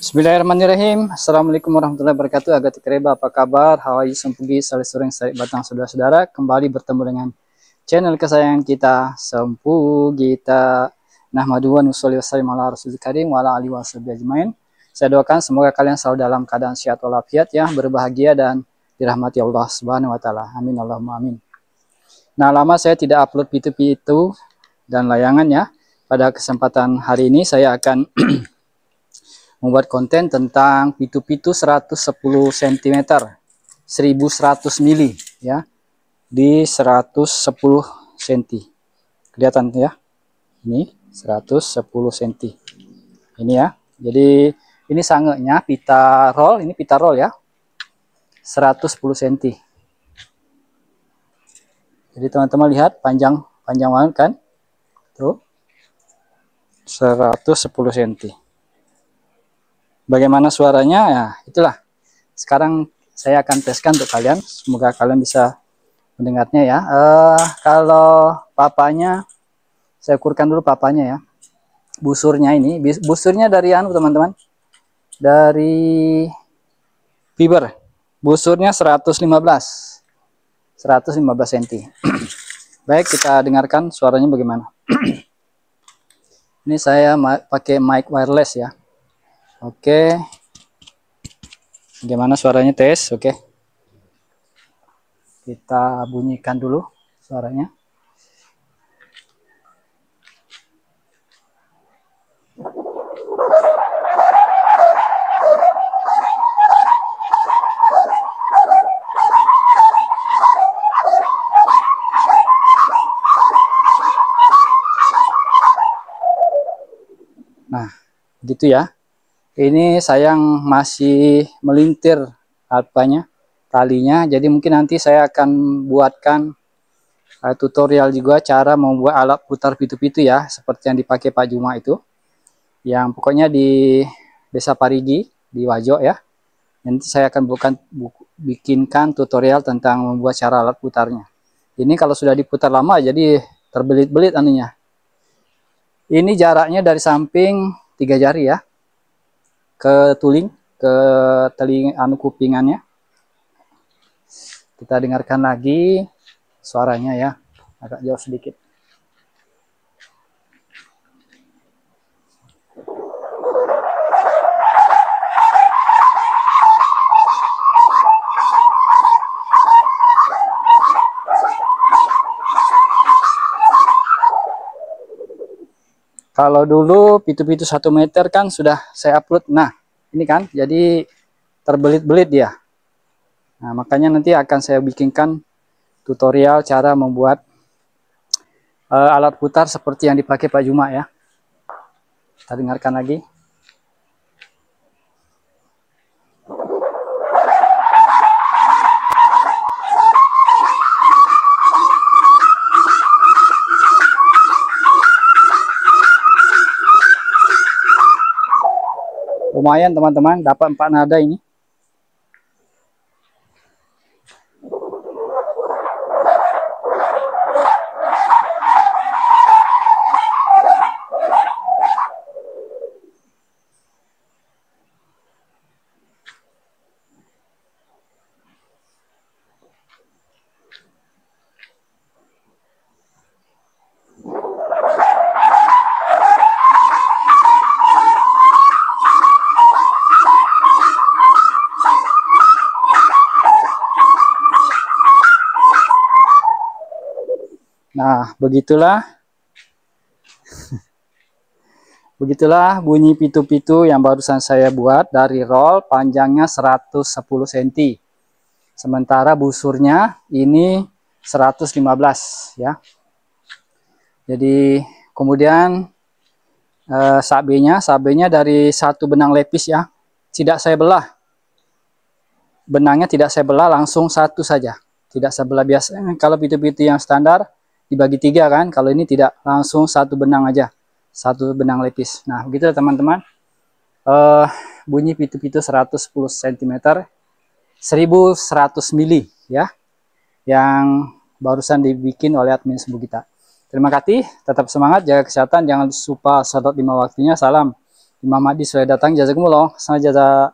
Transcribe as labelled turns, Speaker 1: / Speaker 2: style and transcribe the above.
Speaker 1: Bismillahirrahmanirrahim. Assalamualaikum warahmatullahi wabarakatuh. Agak kereba, apa kabar? Hawaii Sempugi, Sore-sore saya batang saudara-saudara. Kembali bertemu dengan channel kesayangan kita, Sempugita. Nahmadu wa nusolli wa sallim ala rasulil karim wa ala alihi washabihi ajmain. Saya doakan semoga kalian selalu dalam keadaan sehat walafiat ya, berbahagia dan dirahmati Allah Subhanahu wa taala. Amin Allahumma amin. Nah, lama saya tidak upload pitu-pitu dan layangan ya. Pada kesempatan hari ini saya akan membuat konten tentang pitu-pitu 110 cm 1100 mili ya, di 110 cm. Kelihatan ya, ini 110 cm ini ya. Jadi ini sangenya pita roll, ini pita roll ya, 110 cm. Jadi teman-teman lihat panjang banget kan, tuh 110 cm. Bagaimana suaranya ya, itulah sekarang saya akan teskan untuk kalian, semoga kalian bisa mendengarnya ya. Kalau papanya saya ukurkan dulu papanya ya, busurnya ini, busurnya dari teman-teman, dari fiber, busurnya 115 cm. Baik, kita dengarkan suaranya bagaimana. Ini saya pakai mic wireless ya. Oke, bagaimana suaranya, tes? Oke, kita bunyikan dulu suaranya. Nah, gitu ya. Ini sayang masih melintir talinya, jadi mungkin nanti saya akan buatkan tutorial juga cara membuat alat putar pitu-pitu ya, seperti yang dipakai Pak Juma itu, yang pokoknya di Desa Parigi di Wajo ya. Nanti saya akan bikinkan tutorial tentang membuat cara alat putarnya. Ini kalau sudah diputar lama jadi terbelit-belit anunya. Ini jaraknya dari samping 3 jari ya, ke tuling, ke telinga kupingannya. Kita dengarkan lagi suaranya ya, agak jauh sedikit. Kalau dulu pitu-pitu 1 meter kan sudah saya upload. Nah, ini kan jadi terbelit-belit dia. Nah, makanya nanti akan saya bikinkan tutorial cara membuat alat putar seperti yang dipakai Pak Juma ya. Kita dengarkan lagi. Lumayan teman-teman, dapat 4 nada ini. Nah, begitulah bunyi pitu-pitu yang barusan saya buat dari roll, panjangnya 110 cm. Sementara busurnya ini 115 ya. Jadi kemudian sabenya dari 1 benang lepis ya. Tidak saya belah. Benangnya tidak saya belah, langsung 1 saja. Tidak saya belah. Biasanya kalau pitu-pitu yang standar dibagi 3 kan, kalau ini tidak, langsung 1 benang aja, 1 benang lepis. Nah begitu teman-teman, bunyi pitu-pitu 110 cm 1100 mili ya, yang barusan dibikin oleh admin Sempugita. Terima kasih, tetap semangat, jaga kesehatan, jangan lupa salat 5 waktunya. Salam Imam Mahdi sudah datang, jazakumullah. Sana jaza